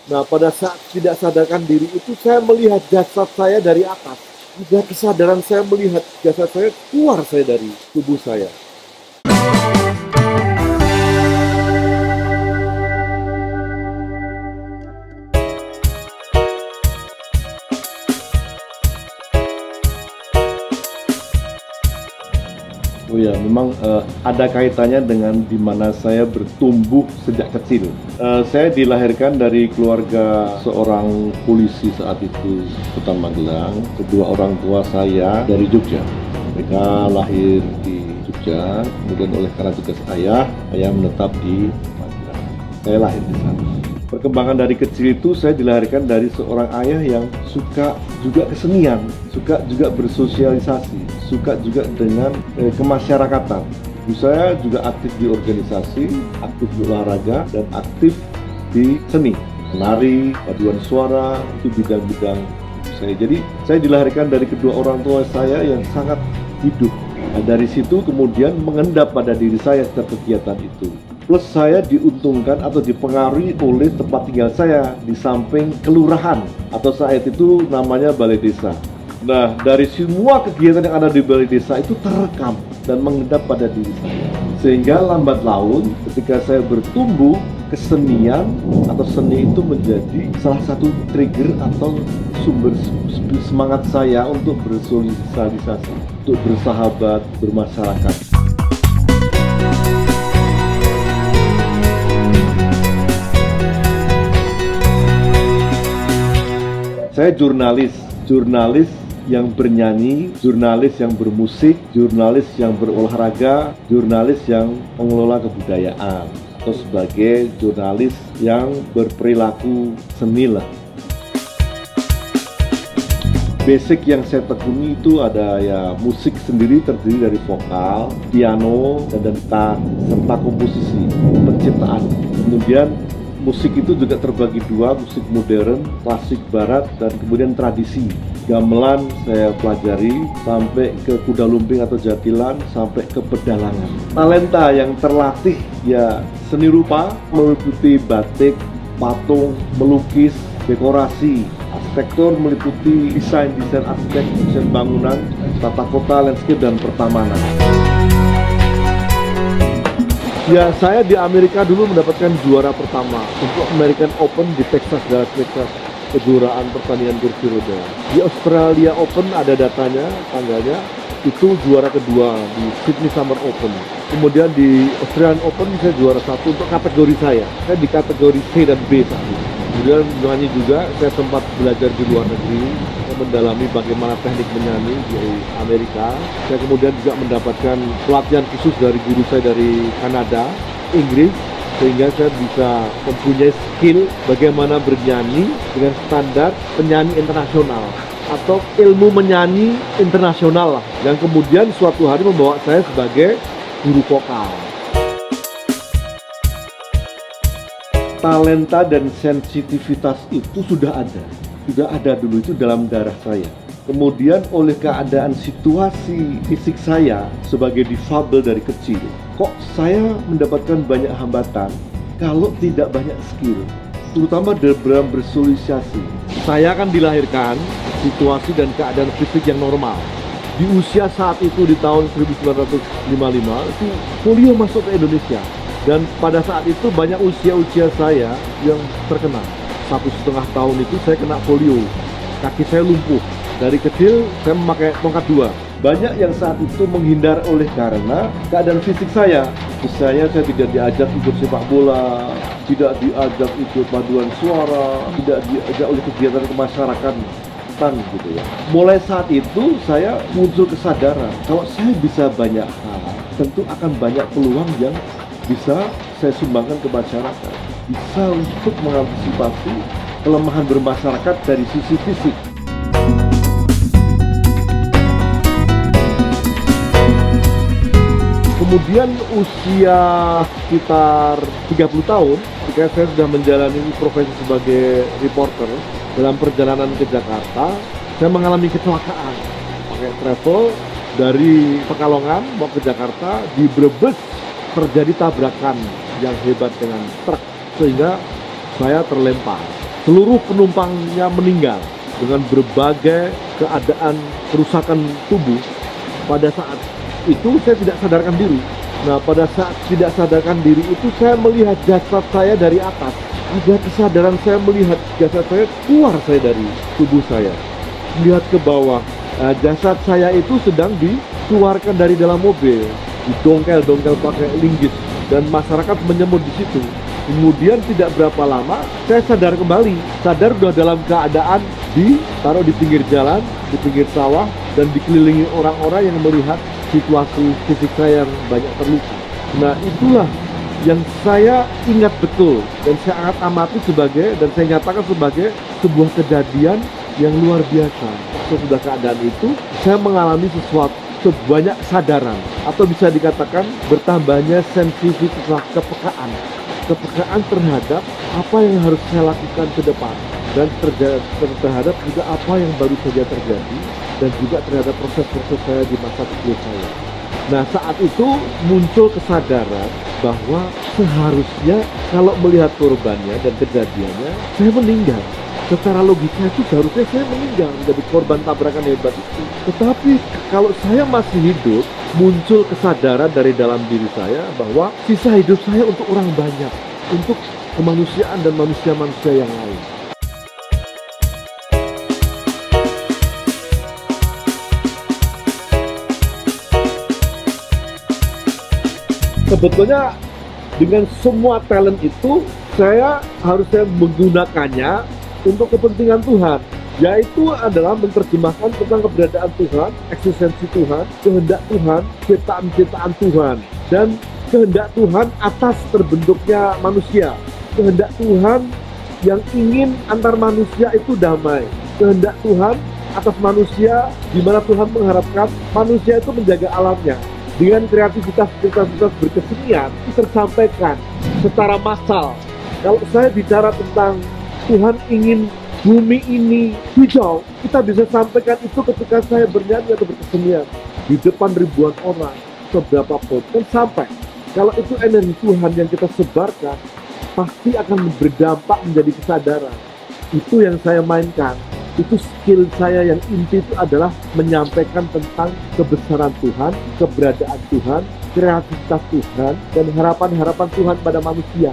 Nah, pada saat tidak sadarkan diri itu saya melihat jasad saya dari atas. Tidak kesadaran saya melihat jasad saya keluar saya dari tubuh saya. Oh ya, memang ada kaitannya dengan di mana saya bertumbuh sejak kecil. Saya dilahirkan dari keluarga seorang polisi saat itu, Kota Magelang. Kedua orang tua saya dari Jogja. Mereka lahir di Jogja, kemudian oleh karena tugas ayah menetap di Magelang. Saya lahir di sana. Perkembangan dari kecil itu saya dilahirkan dari seorang ayah yang suka juga kesenian, suka juga bersosialisasi, suka juga dengan kemasyarakatan. Ibu saya juga aktif di organisasi, aktif di olahraga, dan aktif di seni, menari, paduan suara, itu bidang-bidang saya. Jadi saya dilahirkan dari kedua orang tua saya yang sangat hidup. Nah, dari situ kemudian mengendap pada diri saya setiap kegiatan itu. Plus saya diuntungkan atau dipengaruhi oleh tempat tinggal saya di samping kelurahan atau saat itu namanya balai desa. Nah, dari semua kegiatan yang ada di balai desa itu terekam dan mengendap pada diri saya. Sehingga lambat laun ketika saya bertumbuh, kesenian atau seni itu menjadi salah satu trigger atau sumber semangat saya untuk bersosialisasi, untuk bersahabat, bermasyarakat. Saya jurnalis yang bernyanyi, jurnalis yang bermusik, jurnalis yang berolahraga, jurnalis yang mengelola kebudayaan, atau sebagai jurnalis yang berperilaku seni lah. Basic yang saya tekuni itu ada ya musik sendiri terdiri dari vokal, piano, dan gitar, serta komposisi, penciptaan. Kemudian musik itu juga terbagi dua, musik modern, klasik barat, dan kemudian tradisi. Gamelan saya pelajari sampai ke kuda lumping atau jatilan, sampai ke pedalangan. Talenta yang terlatih ya seni rupa meliputi batik, patung, melukis, dekorasi. Arsitektur meliputi desain arsitek, desain bangunan, tata kota, landscape, dan pertamanan. Ya, saya di Amerika dulu mendapatkan juara pertama untuk American Open di Texas, Dallas, Texas, kejuaraan pertandingan kursi roda. Di Australia Open ada datanya, tanggalnya, itu juara kedua di Sydney Summer Open. Kemudian di Australian Open saya juara satu untuk kategori saya di kategori C dan B saat itu. Kemudian menyanyi juga, saya sempat belajar di luar negeri, saya mendalami bagaimana teknik menyanyi di Amerika. Saya kemudian juga mendapatkan pelatihan khusus dari guru saya dari Kanada, Inggris, sehingga saya bisa mempunyai skill bagaimana bernyanyi dengan standar penyanyi internasional atau ilmu menyanyi internasional lah, yang kemudian suatu hari membawa saya sebagai guru vokal. Talenta dan sensitivitas itu sudah ada dulu, itu dalam darah saya. Kemudian oleh keadaan situasi fisik saya sebagai difabel dari kecil, kok saya mendapatkan banyak hambatan kalau tidak banyak skill, terutama dalam bersosialisasi. Saya akan dilahirkan situasi dan keadaan fisik yang normal. Di usia saat itu di tahun 1955 itu polio masuk ke Indonesia. Dan pada saat itu banyak usia saya yang terkena. 1,5 tahun itu saya kena polio. Kaki saya lumpuh. Dari kecil saya memakai tongkat 2. Banyak yang saat itu menghindar oleh karena keadaan fisik saya. Misalnya saya tidak diajak ikut sepak bola, tidak diajak ikut paduan suara, tidak diajak oleh kegiatan kemasyarakatan gitu ya. Mulai saat itu saya muncul kesadaran kalau saya bisa banyak hal, tentu akan banyak peluang yang bisa saya sumbangkan ke masyarakat, bisa untuk mengantisipasi kelemahan bermasyarakat dari sisi fisik. Kemudian usia sekitar 30 tahun, ketika saya sudah menjalani profesi sebagai reporter, dalam perjalanan ke Jakarta, saya mengalami kecelakaan pakai travel dari Pekalongan mau ke Jakarta. Di Brebes terjadi tabrakan yang hebat dengan truk sehingga saya terlempar. seluruh penumpangnya meninggal dengan berbagai keadaan kerusakan tubuh. Pada saat itu saya tidak sadarkan diri. Nah, pada saat tidak sadarkan diri itu saya melihat jasad saya dari atas. Ada kesadaran saya melihat jasad saya keluar saya dari tubuh saya. Melihat ke bawah. Nah, jasad saya itu sedang dikeluarkan dari dalam mobil, didongkel-dongkel pakai linggis, dan masyarakat menyemut di situ. Kemudian tidak berapa lama saya sadar kembali, sadar udah dalam keadaan ditaruh di pinggir jalan, di pinggir sawah, dan dikelilingi orang-orang yang melihat situasi fisik saya yang banyak terluka. Nah, itulah yang saya ingat betul dan saya sangat amati sebagai, dan saya nyatakan sebagai sebuah kejadian yang luar biasa. Sesudah keadaan itu saya mengalami sesuatu, sebanyak kesadaran, atau bisa dikatakan bertambahnya sensitivitas, kepekaan terhadap apa yang harus saya lakukan ke depan, dan terhadap juga apa yang baru saja terjadi, dan juga terhadap proses-proses saya di masa kecil saya. Nah, saat itu muncul kesadaran bahwa seharusnya kalau melihat korbannya dan kejadiannya, saya meninggal. Secara logika itu seharusnya saya meninggal menjadi korban tabrakan hebat itu. Tetapi kalau saya masih hidup, muncul kesadaran dari dalam diri saya bahwa sisa hidup saya untuk orang banyak, untuk kemanusiaan dan manusia-manusia yang lain. Sebetulnya dengan semua talent itu saya harusnya menggunakannya untuk kepentingan Tuhan, yaitu adalah menerjemahkan tentang keberadaan Tuhan, eksistensi Tuhan, kehendak Tuhan, ciptaan-ciptaan Tuhan, dan kehendak Tuhan atas terbentuknya manusia, kehendak Tuhan yang ingin antar manusia itu damai, kehendak Tuhan atas manusia di mana Tuhan mengharapkan manusia itu menjaga alamnya. Dengan kreativitas berkesenian tersampaikan secara massal. Kalau saya bicara tentang Tuhan ingin bumi ini hijau, kita bisa sampaikan itu ketika saya bernyanyi atau berkesenian di depan ribuan orang, seberapa pun kan sampai. Kalau itu energi Tuhan yang kita sebarkan, pasti akan berdampak menjadi kesadaran. Itu yang saya mainkan. Itu skill saya yang inti itu adalah menyampaikan tentang kebesaran Tuhan, keberadaan Tuhan, kreativitas Tuhan, dan harapan-harapan Tuhan pada manusia.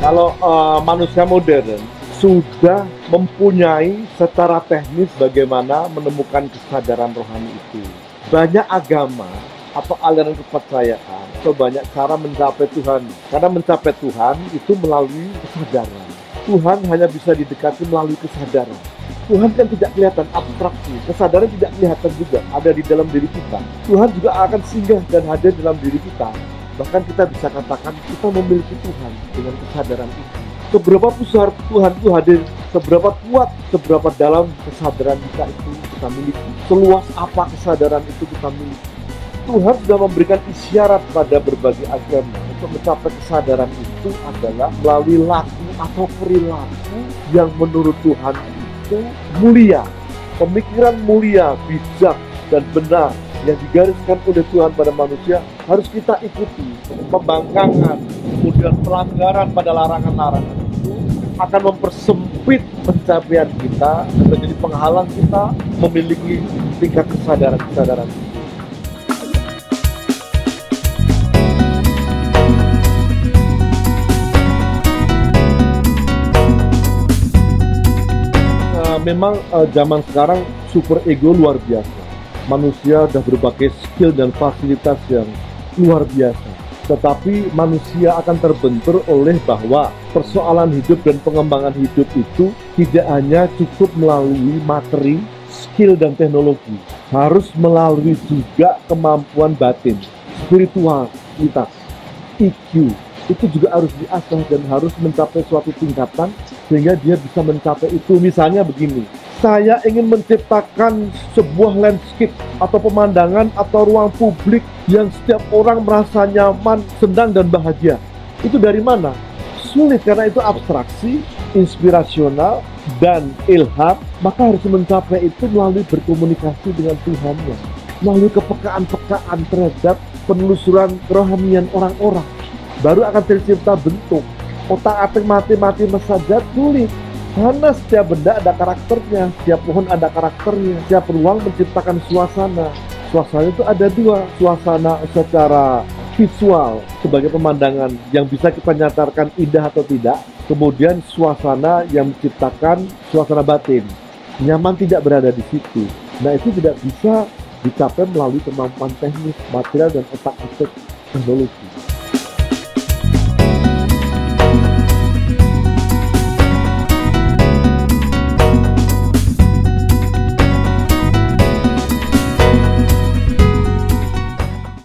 Kalau manusia modern sudah mempunyai secara teknis bagaimana menemukan kesadaran rohani itu. Banyak agama atau aliran kepercayaan atau banyak cara mencapai Tuhan. Karena mencapai Tuhan itu melalui kesadaran. Tuhan hanya bisa didekati melalui kesadaran. Tuhan kan tidak kelihatan, abstraksi. Kesadaran tidak kelihatan juga, ada di dalam diri kita. Tuhan juga akan singgah dan hadir dalam diri kita. Bahkan kita bisa katakan kita memiliki Tuhan dengan kesadaran itu. Seberapa besar Tuhan itu hadir, seberapa kuat, seberapa dalam kesadaran kita itu kita miliki. Seluas apa kesadaran itu kita miliki. Tuhan sudah memberikan isyarat pada berbagai agama untuk mencapai kesadaran itu adalah melalui laku atau perilaku yang menurut Tuhan itu mulia. Pemikiran mulia, bijak, dan benar yang digariskan oleh Tuhan pada manusia harus kita ikuti. Pembangkangan, kemudian pelanggaran pada larangan-larangan itu akan mempersempit pencapaian kita, menjadi penghalang kita memiliki tingkat kesadaran-kesadaran. Memang zaman sekarang super ego luar biasa. Manusia sudah berbagai skill dan fasilitas yang luar biasa. Tetapi manusia akan terbentur oleh bahwa persoalan hidup dan pengembangan hidup itu tidak hanya cukup melalui materi, skill, dan teknologi. Harus melalui juga kemampuan batin, spiritualitas, EQ. Itu juga harus diasah dan harus mencapai suatu tingkatan sehingga dia bisa mencapai itu. Misalnya begini, saya ingin menciptakan sebuah landscape atau pemandangan atau ruang publik yang setiap orang merasa nyaman, senang, dan bahagia. Itu dari mana? Sulit karena itu abstraksi, inspirasional, dan ilham, maka harus mencapai itu melalui berkomunikasi dengan Tuhannya, melalui kepekaan-pekaan terhadap penelusuran kerohanian orang-orang. Baru akan tercipta bentuk. Otak-atik mati-mati saja sulit. Karena setiap benda ada karakternya, setiap pohon ada karakternya, setiap ruang menciptakan suasana. Suasana itu ada dua, suasana secara visual sebagai pemandangan yang bisa kita nyatakan indah atau tidak, kemudian suasana yang menciptakan suasana batin, nyaman tidak berada di situ. Nah, itu tidak bisa dicapai melalui kemampuan teknis, material, dan otak-atik teknologi.